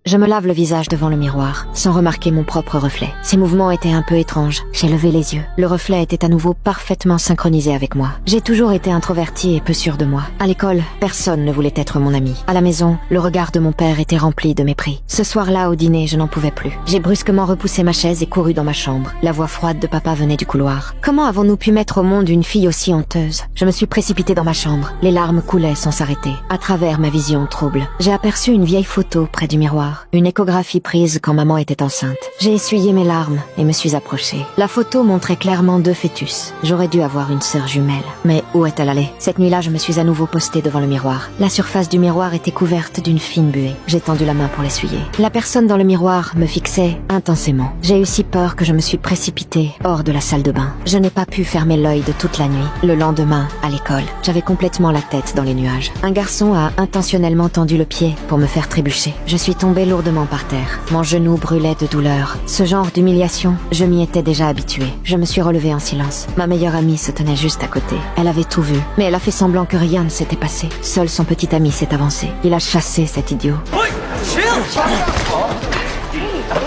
Je me lave le visage devant le miroir, sans remarquer mon propre reflet. Ses mouvements étaient un peu étranges. J'ai levé les yeux. Le reflet était à nouveau parfaitement synchronisé avec moi. J'ai toujours été introvertie et peu sûre de moi. À l'école, personne ne voulait être mon ami. À la maison, le regard de mon père était rempli de mépris. Ce soir-là, au dîner, je n'en pouvais plus. J'ai brusquement repoussé ma chaise et couru dans ma chambre. La voix froide de papa venait du couloir. Comment avons-nous pu mettre au monde une fille aussi honteuse? Je me suis précipitée dans ma chambre. Les larmes coulaient sans s'arrêter. À travers ma vision trouble, j'ai aperçu une vieille photo près du miroir. Une échographie prise quand maman était enceinte. J'ai essuyé mes larmes et me suis approchée. La photo montrait clairement 2 fœtus. J'aurais dû avoir une sœur jumelle. Mais où est-elle allée? Cette nuit-là, je me suis à nouveau postée devant le miroir. La surface du miroir était couverte d'une fine buée. J'ai tendu la main pour l'essuyer. La personne dans le miroir me fixait intensément. J'ai eu si peur que je me suis précipitée hors de la salle de bain. Je n'ai pas pu fermer l'œil de toute la nuit. Le lendemain, à l'école, j'avais complètement la tête dans les nuages. Un garçon a intentionnellement tendu le pied pour me faire trébucher. Je suis tombée lourdement par terre. Mon genou brûlait de douleur. Ce genre d'humiliation, je m'y étais déjà habituée. Je me suis relevée en silence. Ma meilleure amie se tenait juste à côté. Elle avait tout vu, mais elle a fait semblant que rien ne s'était passé. Seul son petit ami s'est avancé. Il a chassé cet idiot. Wait, chill.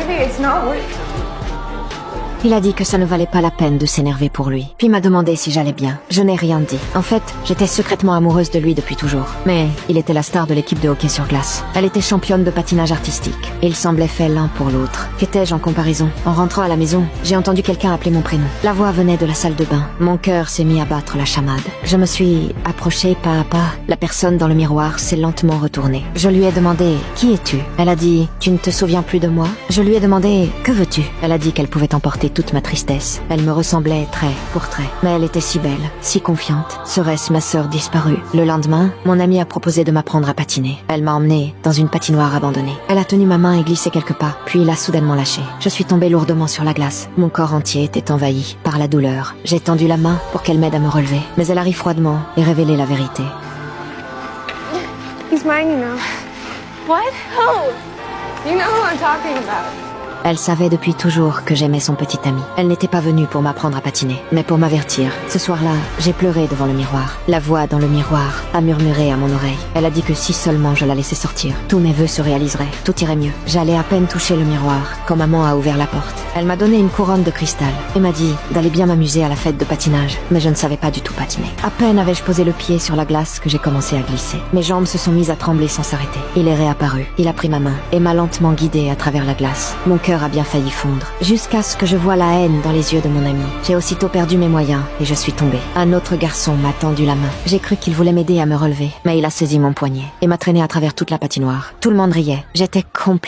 Maybe it's not. Il a dit que ça ne valait pas la peine de s'énerver pour lui. Puis m'a demandé si j'allais bien. Je n'ai rien dit. En fait, j'étais secrètement amoureuse de lui depuis toujours. Mais il était la star de l'équipe de hockey sur glace. Elle était championne de patinage artistique. Et ils semblaient faits l'un pour l'autre. Qu'étais-je en comparaison? En rentrant à la maison, j'ai entendu quelqu'un appeler mon prénom. La voix venait de la salle de bain. Mon cœur s'est mis à battre la chamade. Je me suis approchée pas à pas. La personne dans le miroir s'est lentement retournée. Je lui ai demandé « Qui es-tu » Elle a dit « Tu ne te souviens plus de moi ?» Je lui ai demandé « Que veux-tu » Elle a dit qu'elle pouvait emporter toute ma tristesse. Elle me ressemblait trait pour trait, mais elle était si belle, si confiante. Serait-ce ma sœur disparue? Le lendemain, mon amie a proposé de m'apprendre à patiner. Elle m'a emmenée dans une patinoire abandonnée. Elle a tenu ma main et glissé quelques pas, puis l'a soudainement lâchée. Je suis tombée lourdement sur la glace. Mon corps entier était envahi par la douleur. J'ai tendu la main pour qu'elle m'aide à me relever, mais elle a ri froidement et révélé la vérité. He's mine, you know. What? Who? You know who I'm talking about. Elle savait depuis toujours que j'aimais son petit ami. Elle n'était pas venue pour m'apprendre à patiner, mais pour m'avertir. Ce soir-là, j'ai pleuré devant le miroir. La voix dans le miroir a murmuré à mon oreille. Elle a dit que si seulement je la laissais sortir, tous mes vœux se réaliseraient, tout irait mieux. J'allais à peine toucher le miroir quand maman a ouvert la porte. Elle m'a donné une couronne de cristal et m'a dit d'aller bien m'amuser à la fête de patinage, mais je ne savais pas du tout patiner. À peine avais-je posé le pied sur la glace que j'ai commencé à glisser. Mes jambes se sont mises à trembler sans s'arrêter. Il est réapparu. Il a pris ma main et m'a lentement guidée à travers la glace. Mon cœur a bien failli fondre, jusqu'à ce que je voie la haine dans les yeux de mon ami. J'ai aussitôt perdu mes moyens et je suis tombée. Un autre garçon m'a tendu la main. J'ai cru qu'il voulait m'aider à me relever, mais il a saisi mon poignet et m'a traîné à travers toute la patinoire. Tout le monde riait. J'étais complètement